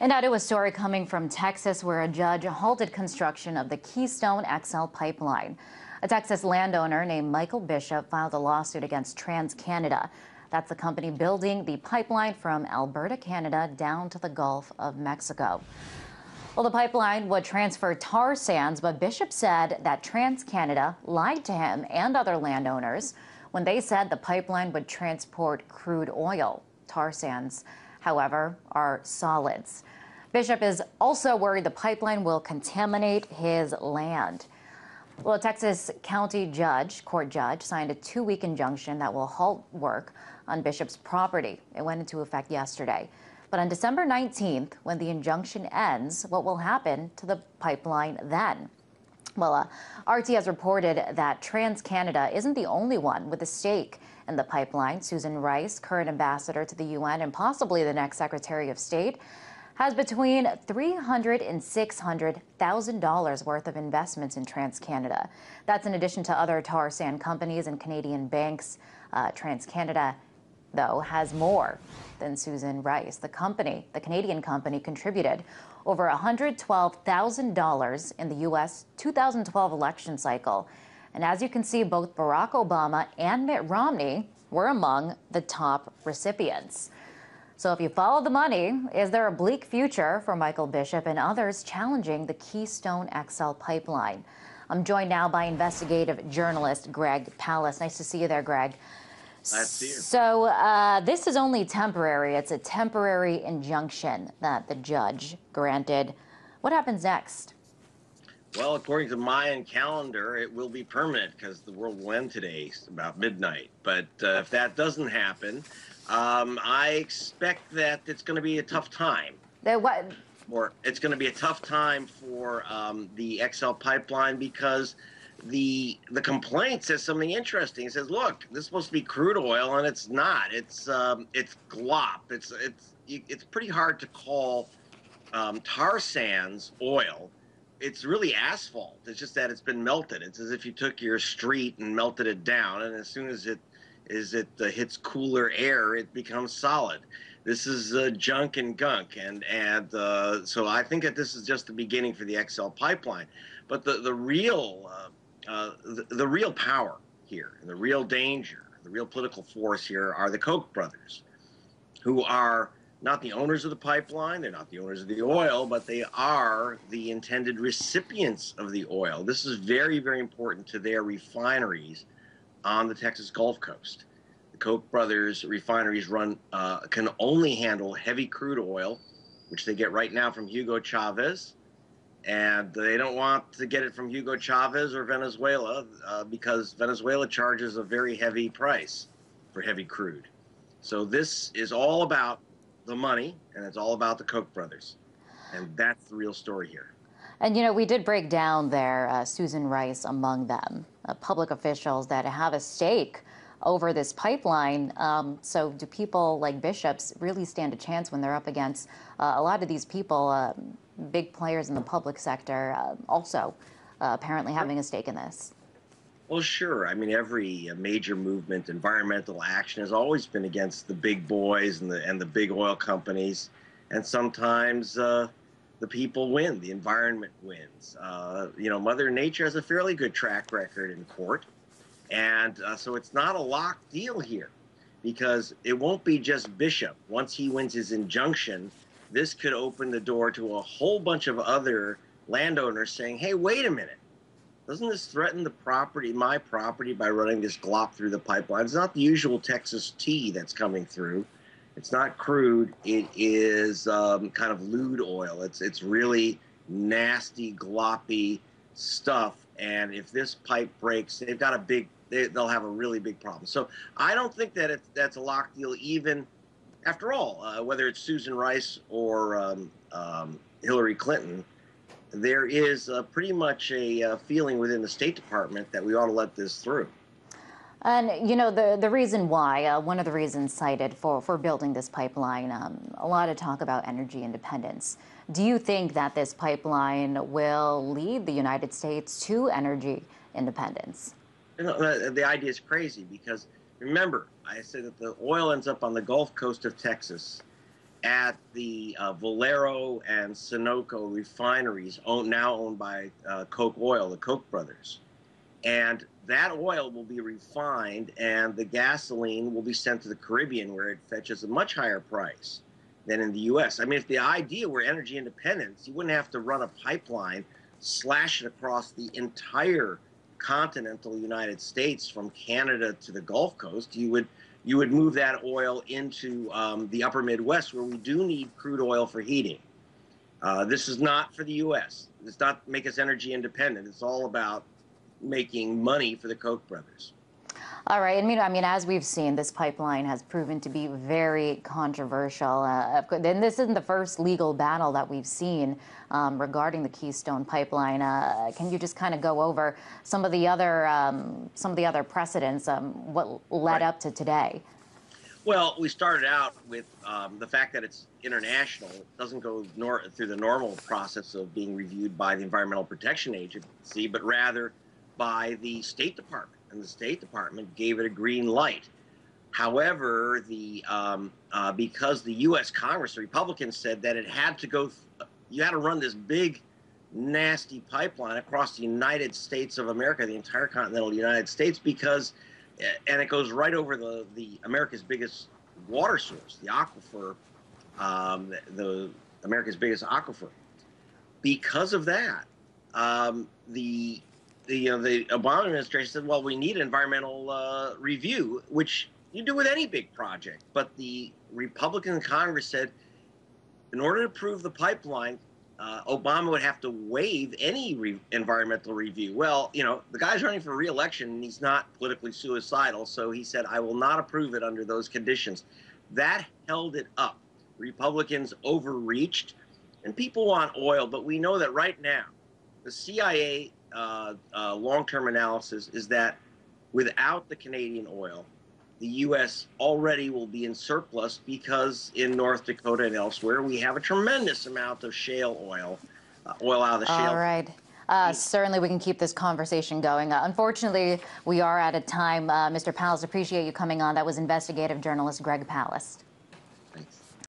And now to a story coming from Texas where a judge halted construction of the Keystone XL pipeline. A Texas landowner named Michael Bishop filed a lawsuit against TransCanada. That's the company building the pipeline from Alberta, Canada, down to the Gulf of Mexico. Well, the pipeline would transfer tar sands, but Bishop said that TransCanada lied to him and other landowners when they said the pipeline would transport crude oil. Tar sands, however, are solids. Bishop is also worried the pipeline will contaminate his land. Well, a Texas county court judge signed a 2-week injunction that will halt work on Bishop's property. It went into effect yesterday. But on December 19th, when the injunction ends, what will happen to the pipeline then? Well, RT has reported that TransCanada isn't the only one with a stake in the pipeline. Susan Rice, current ambassador to the UN and possibly the next Secretary of State, has between $300,000 and $600,000 worth of investments in TransCanada. That's in addition to other tar sand companies and Canadian banks. TransCanada, though, has more than Susan Rice. The Canadian company, contributed over $112,000 in the U.S. 2012 election cycle. And as you can see, both Barack Obama and Mitt Romney were among the top recipients. So if you follow the money, is there a bleak future for Michael Bishop and others challenging the Keystone XL pipeline? I'm joined now by investigative journalist Greg Palast. Nice to see you there, Greg. Glad to see you. So this is only temporary. It's a temporary injunction that the judge granted. What happens next? Well, according to Mayan calendar, it will be permanent because the world will end today about midnight. But if that doesn't happen, I expect that it's going to be a tough time. Or it's going to be a tough time for the XL pipeline because the complaint says something interesting. It says, look, this is supposed to be crude oil, and it's not. It's glop. It's pretty hard to call tar sands oil. It's really asphalt. It's just that it's been melted. It's as if you took your street and melted it down, and as soon as it hits cooler air, it becomes solid. This is junk and gunk, and so I think that this is just the beginning for the XL pipeline. But the real power here, and the real danger, the real political force here are the Koch brothers, who are not the owners of the pipeline, they're not the owners of the oil, but they are the intended recipients of the oil. This is very, very important to their refineries on the Texas Gulf Coast. The Koch brothers refineries can only handle heavy crude oil, which they get right now from Hugo Chavez, and they don't want to get it from Hugo Chavez or Venezuela because Venezuela charges a very heavy price for heavy crude. So this is all about the money, and it's all about the Koch brothers, and that's the real story here. And you know, we did break down there Susan Rice among them, public officials that have a stake over this pipeline. So do people like Bishop's really stand a chance when they're up against a lot of these people, big players in the public sector, also apparently having a stake in this? Well, sure. I mean, every major movement, environmental action, has always been against the big boys and the big oil companies, and sometimes the people win, the environment wins. You know, Mother Nature has a fairly good track record in court, and so it's not a locked deal here, because it won't be just Bishop. Once he wins his injunction, this could open the door to a whole bunch of other landowners saying, hey, wait a minute. Doesn't this threaten the property, my property, by running this glop through the pipeline? It's not the usual Texas tea that's coming through. It's not crude. It is kind of lewd oil. It's really nasty, gloppy stuff. And if this pipe breaks, they've got they'll have a really big problem. So I don't think that that's a locked deal, even after all, whether it's Susan Rice or Hillary Clinton. There is pretty much a feeling within the State Department that we ought to let this through. And, you know, the reason why, one of the reasons cited for building this pipeline, a lot of talk about energy independence. Do you think that this pipeline will lead the United States to energy independence? You know, the idea is crazy because, remember, I said that the oil ends up on the Gulf Coast of Texas. at the Valero and Sunoco refineries, now owned by Koch Oil, the Koch brothers. And that oil will be refined, and the gasoline will be sent to the Caribbean, where it fetches a much higher price than in the U.S. I mean, if the idea were energy independence, you wouldn't have to run a pipeline, slash it across the entire continental United States from Canada to the Gulf Coast. You would move that oil into the upper Midwest, where we do need crude oil for heating. This is not for the U.S. It's not make us energy independent. It's all about making money for the Koch brothers. All right. And I mean, as we've seen, this pipeline has proven to be very controversial. And this isn't the first legal battle that we've seen regarding the Keystone pipeline. Can you just kind of go over some of the other precedents, what led up to today? Well, we started out with the fact that it's international. It doesn't go through the normal process of being reviewed by the Environmental Protection Agency, but rather by the State Department, and the State Department gave it a green light. However, because the U.S. Congress, the Republicans, said that it had to go, you had to run this big, nasty pipeline across the United States of America, the entire continental United States, because, and it goes right over the America's biggest water source, the aquifer, the America's biggest aquifer. Because of that, the Obama administration said, well, we need environmental review, which you do with any big project. But the Republican Congress said, in order to approve the pipeline, Obama would have to waive any environmental review. Well, the guy's running for re-election, and he's not politically suicidal, so he said, I will not approve it under those conditions. That held it up. Republicans overreached, and people want oil, but we know that right now, the CIA long-term analysis is that without the Canadian oil, the U.S. already will be in surplus, because in North Dakota and elsewhere, we have a tremendous amount of shale oil, oil out of the shale. All right. Certainly, we can keep this conversation going. Unfortunately, we are out of time. Mr. Palast, appreciate you coming on. That was investigative journalist Greg Palast.